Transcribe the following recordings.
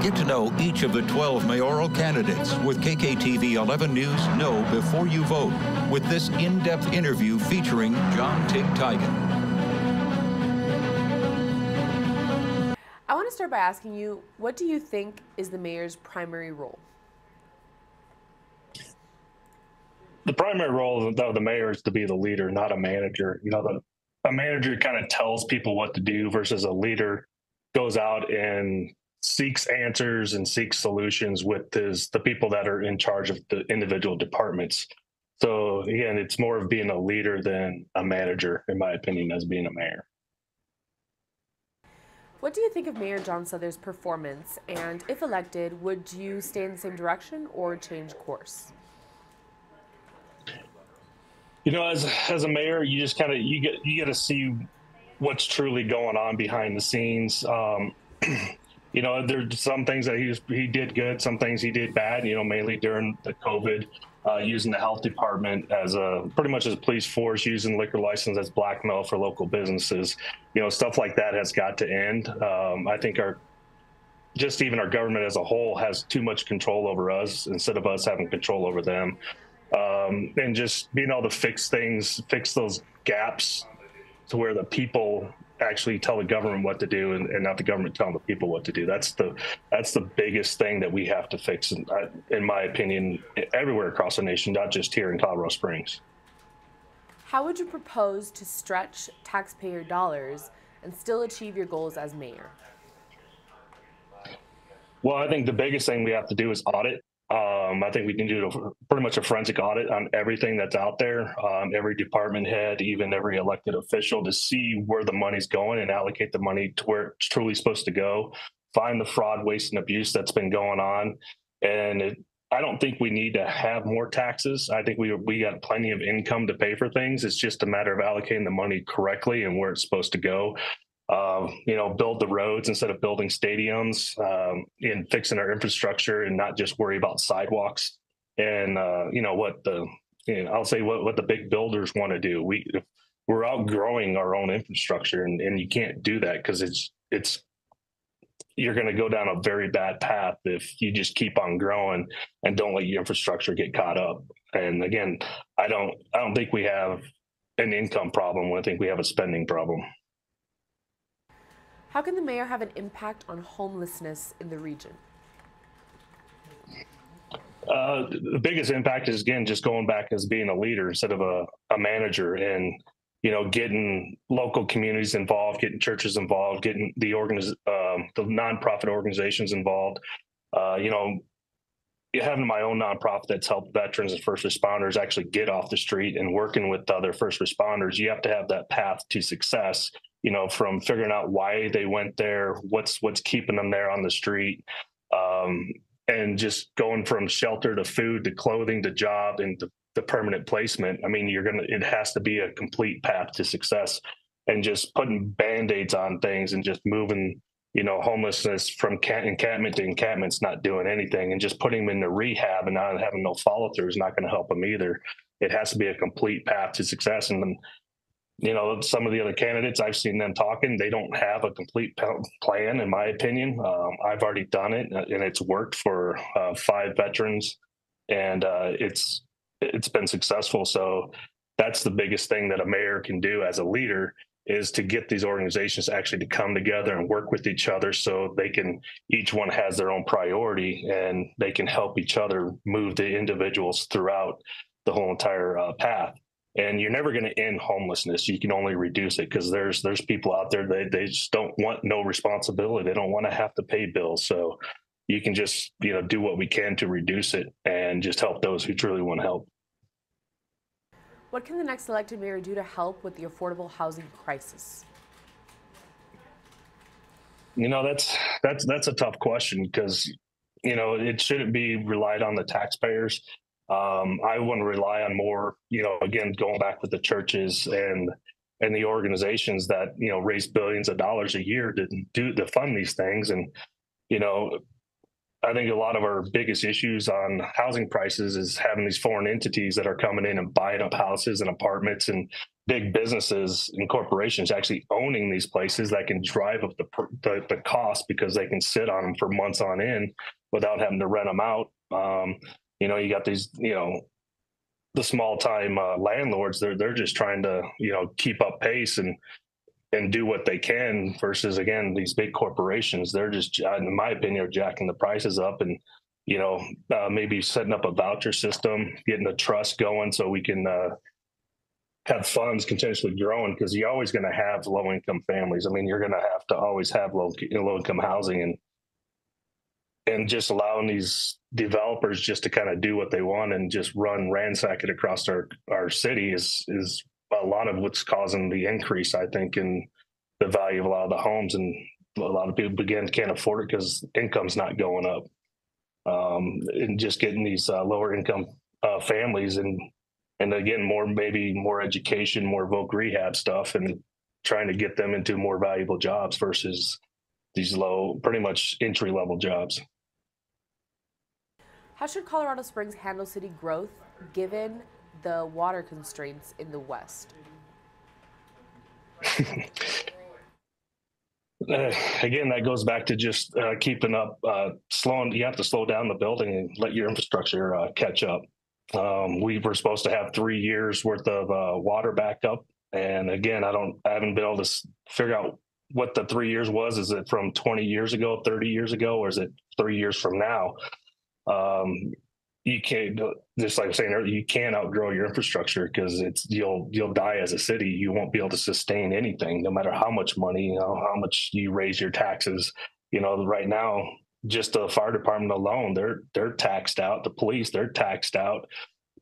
Get to know each of the 12 mayoral candidates with KKTV 11 News Know Before You Vote with this in-depth interview featuring John Tiegen. I want to start by asking you, what do you think is the mayor's primary role? The primary role of the mayor is to be the leader, not a manager. A manager kind of tells people what to do versus a leader goes out and seeks answers and seeks solutions with the people that are in charge of the individual departments. So again, it's more of being a leader than a manager, in my opinion, as being a mayor. What do you think of Mayor John Souther's performance? And if elected, would you stay in the same direction or change course? As a mayor, you just kind of you get to see what's truly going on behind the scenes. There's some things that he did good, some things he did bad, mainly during the COVID, using the health department as pretty much as a police force, using liquor license as blackmail for local businesses. Stuff like that has got to end. I think even our government as a whole has too much control over us instead of us having control over them. And just being able to fix those gaps to where the people actually tell the government what to do and not the government telling the people what to do. That's the biggest thing that we have to fix, in my opinion, everywhere across the nation, not just here in Colorado Springs. How would you propose to stretch taxpayer dollars and still achieve your goals as mayor? Well, I think the biggest thing we have to do is audit. I think we can do pretty much a forensic audit on everything that's out there, every department head, even every elected official, to see where the money's going and allocate the money to where it's truly supposed to go, find the fraud, waste, and abuse that's been going on. And I don't think we need to have more taxes. I think we got plenty of income to pay for things. It's just a matter of allocating the money correctly and where it's supposed to go. Build the roads instead of building stadiums, and fixing our infrastructure and not just worry about sidewalks. And, I'll say what the big builders want to do. We're outgrowing our own infrastructure and you can't do that because you're going to go down a very bad path if you just keep on growing and don't let your infrastructure get caught up. And again, I don't think we have an income problem. I think we have a spending problem. How can the mayor have an impact on homelessness in the region? The biggest impact is, again, just going back as being a leader instead of a manager, and getting local communities involved, getting churches involved, getting the nonprofit organizations involved. Having my own nonprofit that's helped veterans and first responders actually get off the street and working with other first responders. You have to have that path to success. From figuring out why they went there, what's keeping them there on the street, and just going from shelter to food to clothing to job and the permanent placement. I mean, it has to be a complete path to success, and just putting Band-Aids on things and just moving, homelessness from encampment to encampment's not doing anything, and just putting them into rehab and not having no follow through is not going to help them either. It has to be a complete path to success. And then, some of the other candidates, I've seen them talking, they don't have a complete plan, in my opinion. I've already done it, and it's worked for 5 veterans, and it's been successful. So that's the biggest thing that a mayor can do as a leader, is to get these organizations actually to come together and work with each other so each one has their own priority, and they can help each other move the individuals throughout the whole entire path. And you're never going to end homelessness. You can only reduce it, because there's people out there, they just don't want no responsibility. They don't want to have to pay bills. So you can just, do what we can to reduce it and just help those who truly want help. What can the next elected mayor do to help with the affordable housing crisis? That's a tough question, because, it shouldn't be relied on the taxpayers. I want to rely on more, again, going back with the churches and the organizations that, raise billions of dollars a year to fund these things. And, I think a lot of our biggest issues on housing prices is having these foreign entities that are coming in and buying up houses and apartments, and big businesses and corporations actually owning these places that can drive up the cost because they can sit on them for months on end without having to rent them out. You got these, the small time landlords. They're just trying to keep up pace and do what they can, versus again these big corporations. They're just, in my opinion, are jacking the prices up, and maybe setting up a voucher system, getting a trust going so we can have funds continuously growing, because you're always going to have low income families. I mean, you're going to have to always have low income housing, and just allowing these developers just to kind of do what they want and just ransack it across our city is a lot of what's causing the increase, I think, in the value of a lot of the homes. And a lot of people, again, can't afford it because income's not going up. And just getting these lower income families and again, maybe more education, more voc rehab stuff, and trying to get them into more valuable jobs versus these pretty much entry level jobs. How should Colorado Springs handle city growth given the water constraints in the West? Again, that goes back to just keeping up, slowing. You have to slow down the building and let your infrastructure catch up. We were supposed to have 3 years worth of water backup, and again, I haven't been able to figure out what the 3 years was. Is it from 20 years ago, 30 years ago, or is it 3 years from now? You can't, just like I was saying earlier, you can't outgrow your infrastructure, because you'll die as a city. You won't be able to sustain anything, no matter how much money, how much you raise your taxes. Right now, just the fire department alone, they're taxed out. The police, they're taxed out.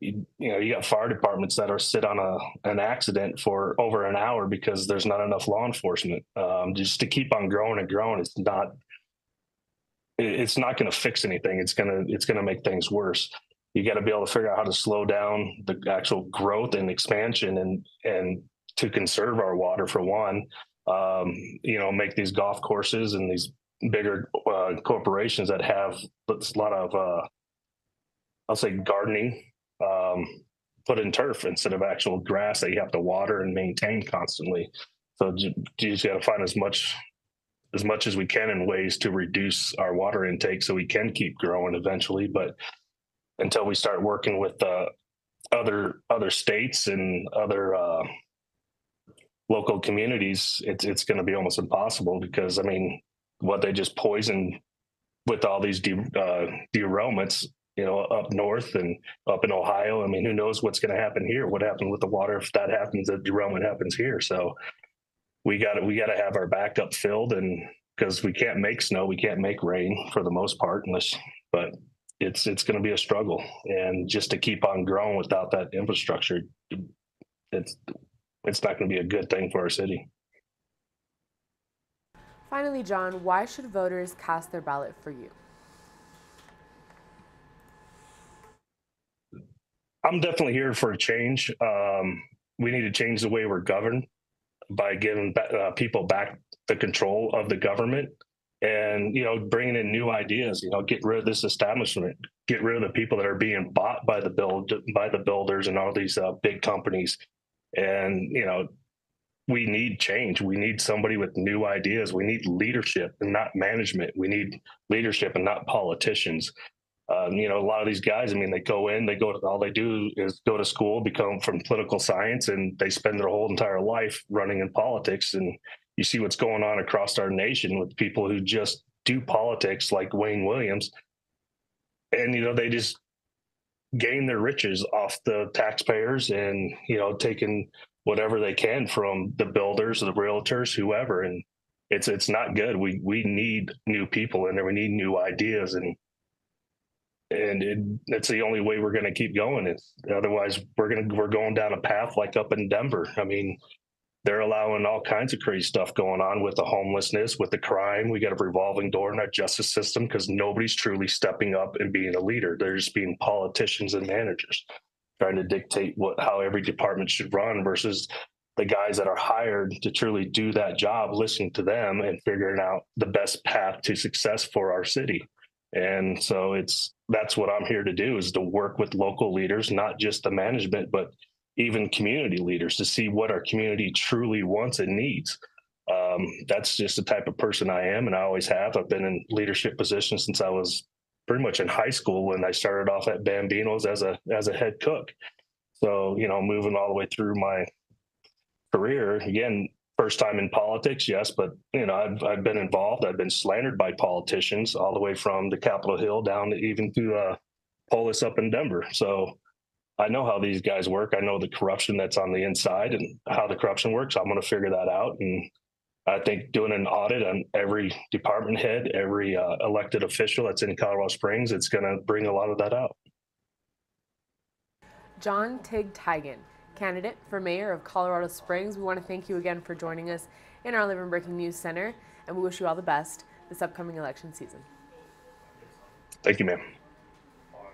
You got fire departments that are sit on an accident for over an hour because there's not enough law enforcement. Just to keep on growing and growing, it's not going to fix anything. It's going to make things worse. You got to be able to figure out how to slow down the actual growth and expansion, and to conserve our water, for one. Make these golf courses and these bigger corporations that have a lot of, I'll say, gardening, put in turf instead of actual grass that you have to water and maintain constantly. So you just got to find as much as we can in ways to reduce our water intake so we can keep growing eventually. But until we start working with other states and other local communities, it's going to be almost impossible, because, I mean, what they just poisoned with all these derailments, up north and up in Ohio. I mean, who knows what's going to happen here? What happened with the water if that happens, the derailment happens here? So we got to have our backup filled, and because we can't make snow, we can't make rain for the most part, but it's going to be a struggle. And just to keep on growing without that infrastructure, it's not going to be a good thing for our city. Finally, John, why should voters cast their ballot for you? I'm definitely here for a change. We need to change the way we're governed by giving people back the control of the government, and bringing in new ideas. Get rid of this establishment, get rid of the people that are being bought by the builders and all these big companies. And we need change. We need somebody with new ideas. We need leadership and not management. We need leadership and not politicians. A lot of these guys, I mean, all they do is go to school, become from political science, and they spend their whole entire life running in politics. And you see what's going on across our nation with people who just do politics, like Wayne Williams. And, they just gain their riches off the taxpayers and, taking whatever they can from the builders, the realtors, whoever. And it's not good. We need new people in there. We need new ideas. And it's the only way we're going to keep going. Otherwise, we're going down a path like up in Denver. I mean, they're allowing all kinds of crazy stuff going on with the homelessness, with the crime. We got a revolving door in our justice system because nobody's truly stepping up and being a leader. They're just being politicians and managers, trying to dictate how every department should run, versus the guys that are hired to truly do that job, listening to them and figuring out the best path to success for our city. And so that's what I'm here to do, is to work with local leaders, not just the management, but even community leaders, to see what our community truly wants and needs. That's just the type of person I am, and I always have. I've been in leadership positions since I was pretty much in high school, when I started off at Bambino's as a head cook. So, moving all the way through my career, again, first time in politics, yes, but I've been involved. I've been slandered by politicians all the way from the Capitol Hill down to even to Polis up in Denver. So I know how these guys work. I know the corruption that's on the inside and how the corruption works. I'm going to figure that out. And I think doing an audit on every department head, every elected official that's in Colorado Springs, it's going to bring a lot of that out. John Tiegen, candidate for mayor of Colorado Springs, we want to thank you again for joining us in our Live and Breaking News Center, and we wish you all the best this upcoming election season. Thank you, ma'am.